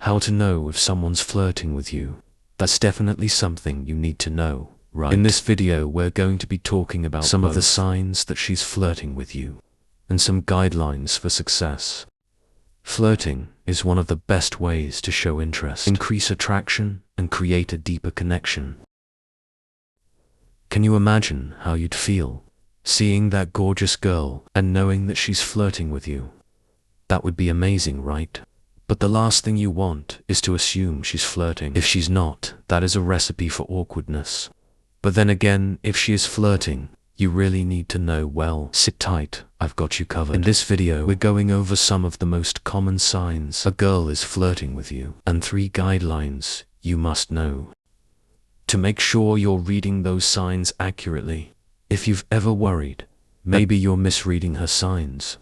How to know if someone's flirting with you. That's definitely something you need to know, right? In this video, we're going to be talking about some of the signs that she's flirting with you, and some guidelines for success. Flirting is one of the best ways to show interest, increase attraction, and create a deeper connection. Can you imagine how you'd feel seeing that gorgeous girl and knowing that she's flirting with you? That would be amazing, right? But the last thing you want is to assume she's flirting. If she's not, that is a recipe for awkwardness. But then again, if she is flirting, you really need to know, well, sit tight, I've got you covered. In this video, we're going over some of the most common signs a girl is flirting with you, and 3 guidelines you must know to make sure you're reading those signs accurately. If you've ever worried, maybe you're misreading her signs,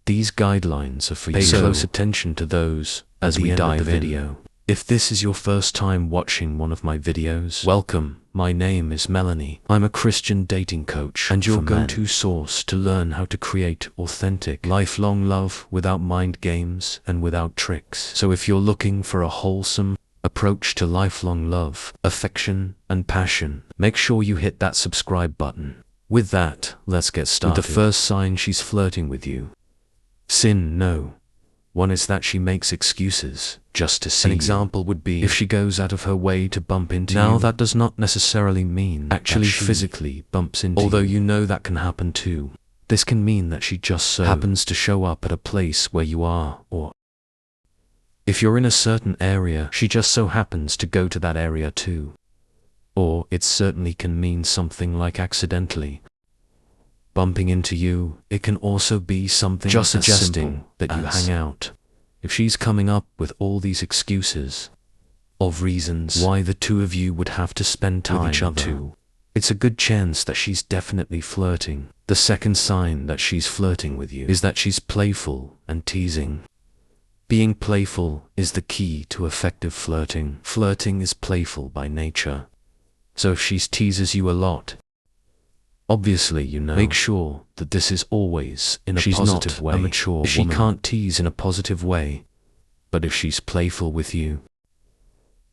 these guidelines are for you. Pay close attention to those as we dive in. If this is your first time watching one of my videos, welcome. My name is Melanie. I'm a Christian dating coach and your go-to source to learn how to create authentic, lifelong love without mind games and without tricks. So if you're looking for a wholesome approach to lifelong love, affection, and passion, make sure you hit that subscribe button. With that, let's get started. With the first sign she's flirting with you. Sin, no. One is that she makes excuses just to see. An example would be if she goes out of her way to bump into you. Now that does not necessarily mean actually physically bumps into you. Although you know that can happen too. This can mean that she just so happens to show up at a place where you are, or if you're in a certain area, she just so happens to go to that area too. Or it certainly can mean something like accidentally bumping into you. It can also be something just suggesting that you hang out. If she's coming up with all these excuses of reasons why the two of you would have to spend time with each other, it's a good chance that she's definitely flirting. The second sign that she's flirting with you is that she's playful and teasing. Being playful is the key to effective flirting. Flirting is playful by nature. So if she teases you a lot, obviously, you know, make sure that this is always in a positive way. She's not a mature woman. She can't tease in a positive way. But if she's playful with you,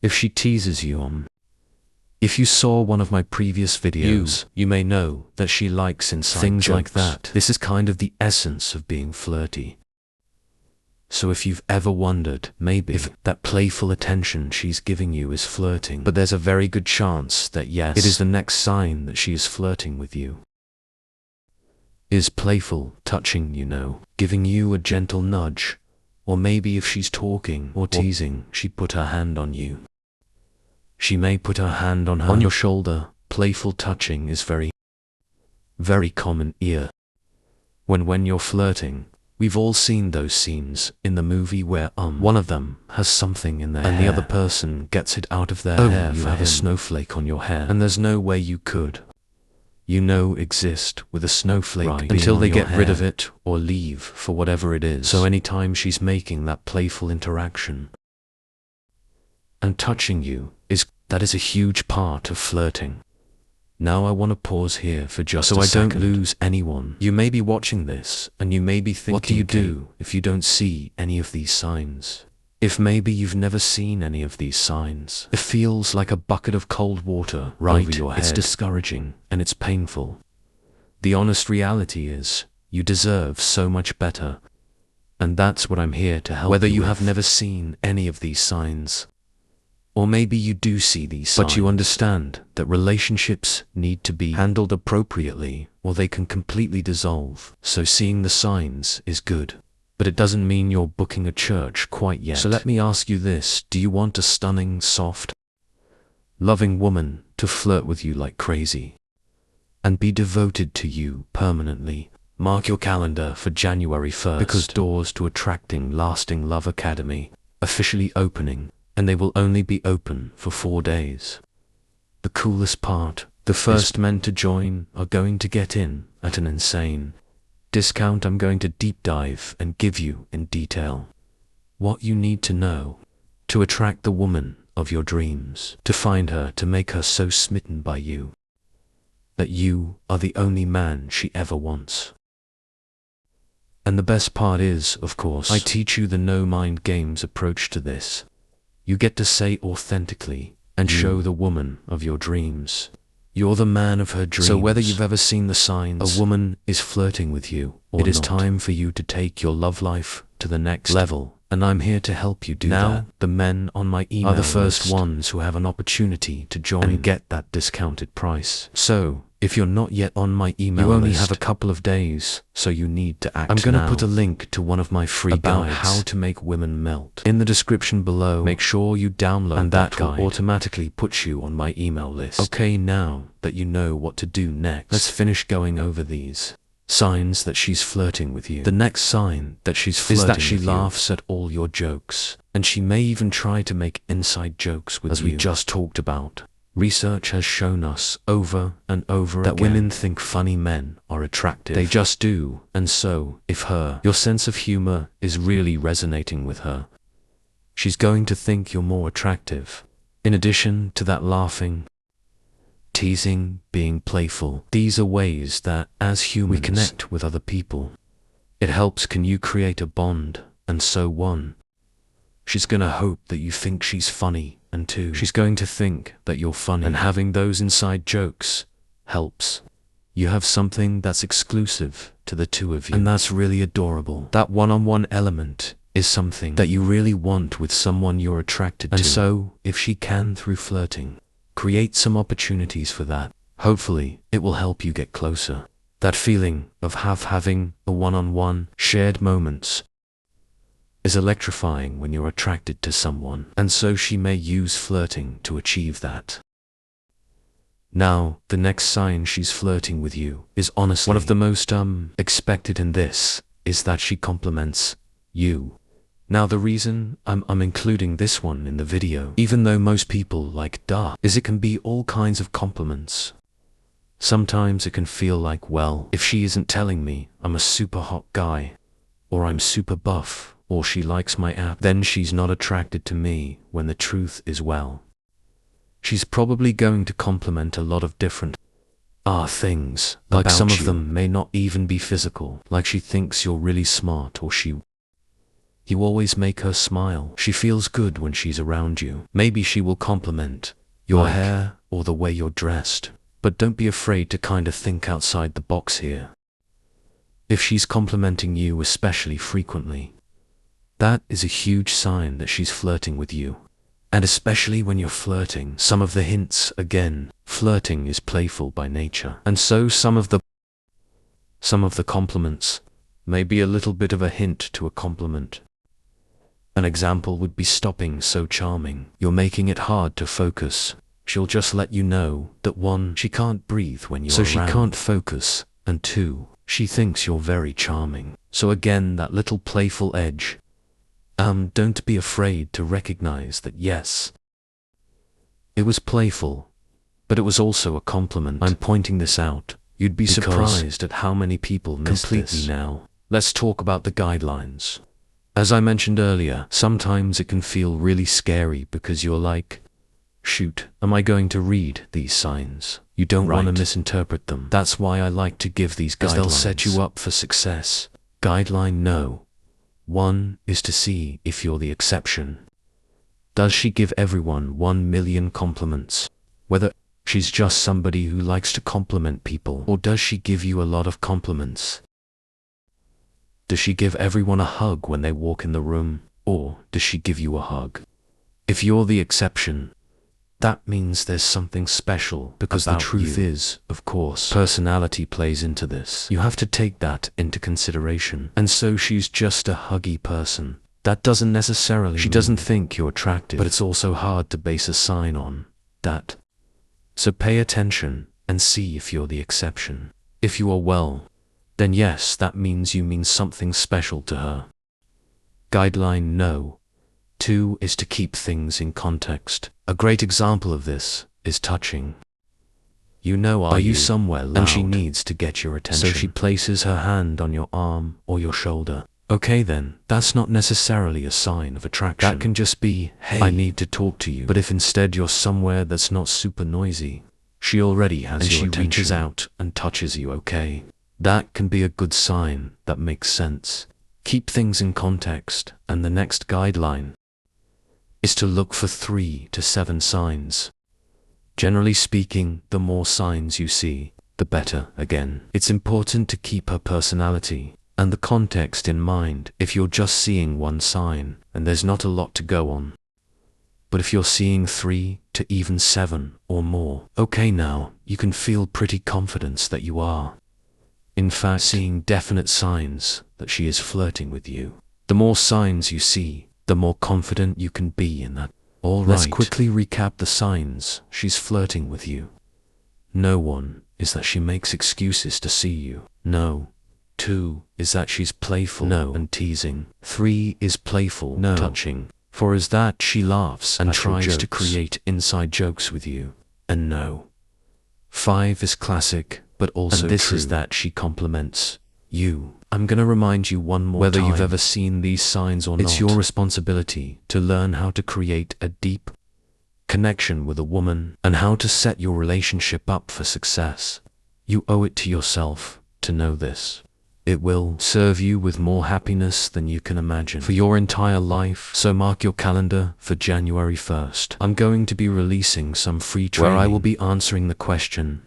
if she teases you if you saw one of my previous videos, you may know that she likes inside things jokes like that. This is kind of the essence of being flirty. So if you've ever wondered, maybe, if that playful attention she's giving you is flirting, but there's a very good chance that yes, it is the next sign that she is flirting with you. Is playful touching, you know, giving you a gentle nudge, or maybe if she's talking or teasing, she put her hand on you. She may put her hand on your shoulder. Playful touching is very, very common here. When you're flirting, we've all seen those scenes in the movie where one of them has something in their hair and the other person gets it out of their hair. You have a snowflake on your hair, and there's no way you could, exist with a snowflake until they get rid of it or leave for whatever it is. So anytime she's making that playful interaction and touching you, that is a huge part of flirting. Now I want to pause here for just a second, so I don't lose anyone. You may be watching this, and you may be thinking, what do you do if you don't see any of these signs? If maybe you've never seen any of these signs, it feels like a bucket of cold water over your head. It's discouraging, and it's painful. The honest reality is, you deserve so much better. And that's what I'm here to help you with. Whether you have never seen any of these signs, or maybe you do see these signs, but you understand that relationships need to be handled appropriately, or they can completely dissolve. So seeing the signs is good, but it doesn't mean you're booking a church quite yet. So let me ask you this: do you want a stunning, soft, loving woman to flirt with you like crazy and be devoted to you permanently? Mark your calendar for January 1st, because doors to Attracting Lasting Love Academy officially opening, and they will only be open for 4 days. The coolest part, the first men to join are going to get in at an insane discount. I'm going to deep dive and give you in detail what you need to know to attract the woman of your dreams, to find her, to make her so smitten by you that you are the only man she ever wants. And the best part is, of course, I teach you the no mind games approach to this. You get to say authentically and show the woman of your dreams. You're the man of her dreams. So whether you've ever seen the signs a woman is flirting with you or not, it is time for you to take your love life to the next level. And I'm here to help you do that. Now, the men on my email are the first ones who have an opportunity to join and get that discounted price. So, if you're not yet on my email list, you only have a couple of days, so you need to act now. I'm going to put a link to one of my free guides how to make women melt in the description below. Make sure you download and that will automatically put you on my email list. Okay, now that you know what to do next, let's finish going over these signs that she's flirting with you. The next sign that she's flirting is that she laughs at all your jokes, and she may even try to make inside jokes with you. As we just talked about, research has shown us over and over that women think funny men are attractive. They just do. And so, if your sense of humor is really resonating with her, she's going to think you're more attractive. In addition to that, laughing, teasing, being playful, these are ways that, as humans, we connect with other people. It helps you create a bond, and so on. She's gonna hope that you think she's funny, and two, she's going to think that you're funny. And having those inside jokes helps. You have something that's exclusive to the two of you, and that's really adorable. That one-on-one element is something that you really want with someone you're attracted to. And so, if she can, through flirting, create some opportunities for that, hopefully it will help you get closer. That feeling of having a one-on-one shared moments is electrifying when you're attracted to someone, and so she may use flirting to achieve that. Now, the next sign she's flirting with you is honestly one of the most expected, in this is that she compliments you. Now, the reason I'm including this one in the video, even though most people like is it can be all kinds of compliments. Sometimes it can feel like, well, if she isn't telling me I'm a super hot guy, or I'm super buff, or she likes my app, then she's not attracted to me, when the truth is, well, she's probably going to compliment a lot of different things. Like some of them may not even be physical, like she thinks you're really smart, or you always make her smile. She feels good when she's around you. Maybe she will compliment your hair or the way you're dressed. But don't be afraid to kinda think outside the box here. If she's complimenting you especially frequently, that is a huge sign that she's flirting with you. And especially when you're flirting, some of the hints, again, flirting is playful by nature. And so some of the compliments may be a little bit of a hint to a compliment. An example would be stopping so charming. You're making it hard to focus. She'll just let you know that 1, she can't breathe when you're around, so she can't focus, and 2, she thinks you're very charming. So again, that little playful edge. Don't be afraid to recognize that, yes, it was playful, but it was also a compliment. I'm pointing this out. You'd be surprised at how many people miss this. Now, let's talk about the guidelines. As I mentioned earlier, sometimes it can feel really scary because you're like, shoot, am I going to read these signs? You don't want to misinterpret them. That's why I like to give these guidelines, they'll set you up for success. Guideline no. 1 is to see if you're the exception. Does she give everyone 1 million compliments? Whether she's just somebody who likes to compliment people, or does she give you a lot of compliments? Does she give everyone a hug when they walk in the room, or does she give you a hug? If you're the exception, that means there's something special, because the truth is, of course, personality plays into this. You have to take that into consideration. And so she's just a huggy person. That doesn't necessarily she doesn't think you're attractive, but it's also hard to base a sign on that. So pay attention and see if you're the exception. If you are, well, then yes, that means you mean something special to her. Guideline no. 2 is to keep things in context. A great example of this is touching. You know, are you somewhere loud, and she needs to get your attention, so she places her hand on your arm or your shoulder. Okay then, that's not necessarily a sign of attraction. That can just be, hey, I need to talk to you. But if instead you're somewhere that's not super noisy, she already has your attention, and she reaches out and touches you, okay? That can be a good sign. That makes sense. Keep things in context. And the next guideline is to look for 3 to 7 signs. Generally speaking, the more signs you see, the better. Again, it's important to keep her personality and the context in mind. If you're just seeing 1 sign and there's not a lot to go on, but if you're seeing 3 to even 7 or more, okay, now you can feel pretty confident that you are, in fact, seeing definite signs that she is flirting with you. The more signs you see, the more confident you can be in that. All right, let's quickly recap the signs she's flirting with you. No, 1 is that she makes excuses to see you. No. 2 is that she's playful. No. And teasing. 3 is playful. No. Touching. 4 is that she laughs and tries to create inside jokes with you. And no. 5 is classic, but also and this true. Is that she compliments you. I'm gonna remind you one more time. Whether you've ever seen these signs or not, it's your responsibility to learn how to create a deep connection with a woman and how to set your relationship up for success. You owe it to yourself to know this. It will serve you with more happiness than you can imagine for your entire life. So mark your calendar for January 1st. I'm going to be releasing some free training where I will be answering the question,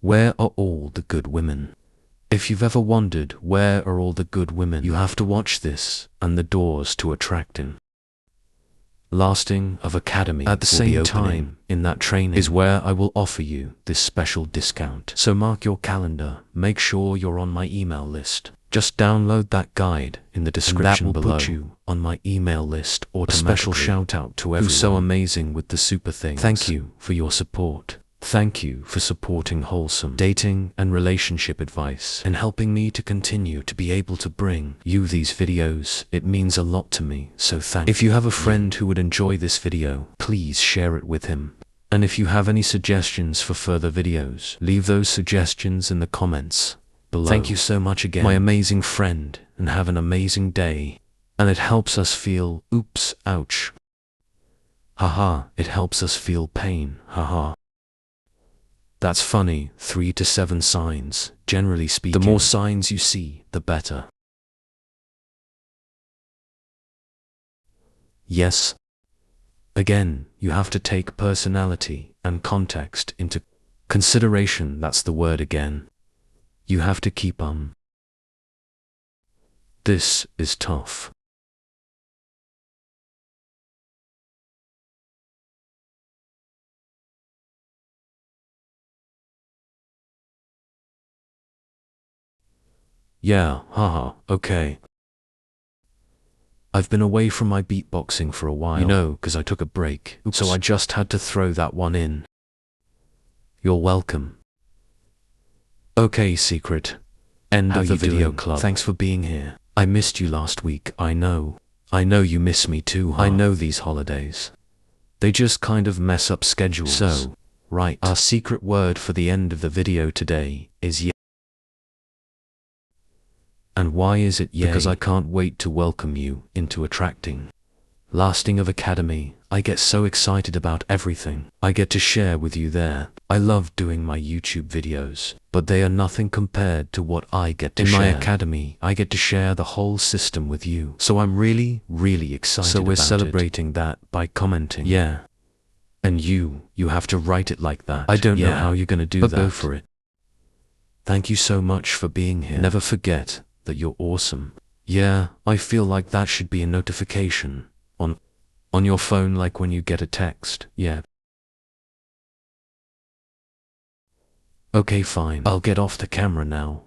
where are all the good women? If you've ever wondered where are all the good women, you have to watch this and the doors to attracting lasting of Academy at the same time. In that training is where I will offer you this special discount. So mark your calendar, make sure you're on my email list. Just download that guide in the description below. That will put you on my email list automatically. A special shout out to everyone who's so amazing with the super things. Thank you for your support. Thank you for supporting wholesome dating and relationship advice and helping me to continue to be able to bring you these videos. It means a lot to me, so thank you. If you have a friend who would enjoy this video, please share it with him. And if you have any suggestions for further videos, leave those suggestions in the comments below. Thank you so much again, my amazing friend, and have an amazing day. And it helps us feel, oops, ouch. Haha, it helps us feel pain, haha. That's funny. 3 to 7 signs, generally speaking. The more signs you see, the better. Yes. Again, you have to take personality and context into consideration. That's the word again. You have to keep This is tough. Yeah, haha, okay. I've been away from my beatboxing for a while. You know, because I took a break. Oops. So I just had to throw that one in. You're welcome. Okay, secret. End of the video club. Thanks for being here. I missed you last week, I know. I know you miss me too, huh? I know these holidays. They just kind of mess up schedules. So, right. Our secret word for the end of the video today is yeah. And why is it yay? Because I can't wait to welcome you into attracting lasting of Academy. I get so excited about everything I get to share with you there. I love doing my YouTube videos, but they are nothing compared to what I get to share. In my Academy, I get to share the whole system with you. So I'm really, really excited about it. So we're celebrating that by commenting. Yeah. And you have to write it like that. I don't know how you're gonna do that. But go for it. Thank you so much for being here. Never forget that you're awesome. Yeah, I feel like that should be a notification on your phone, like when you get a text. Yeah. Okay, fine. I'll get off the camera now.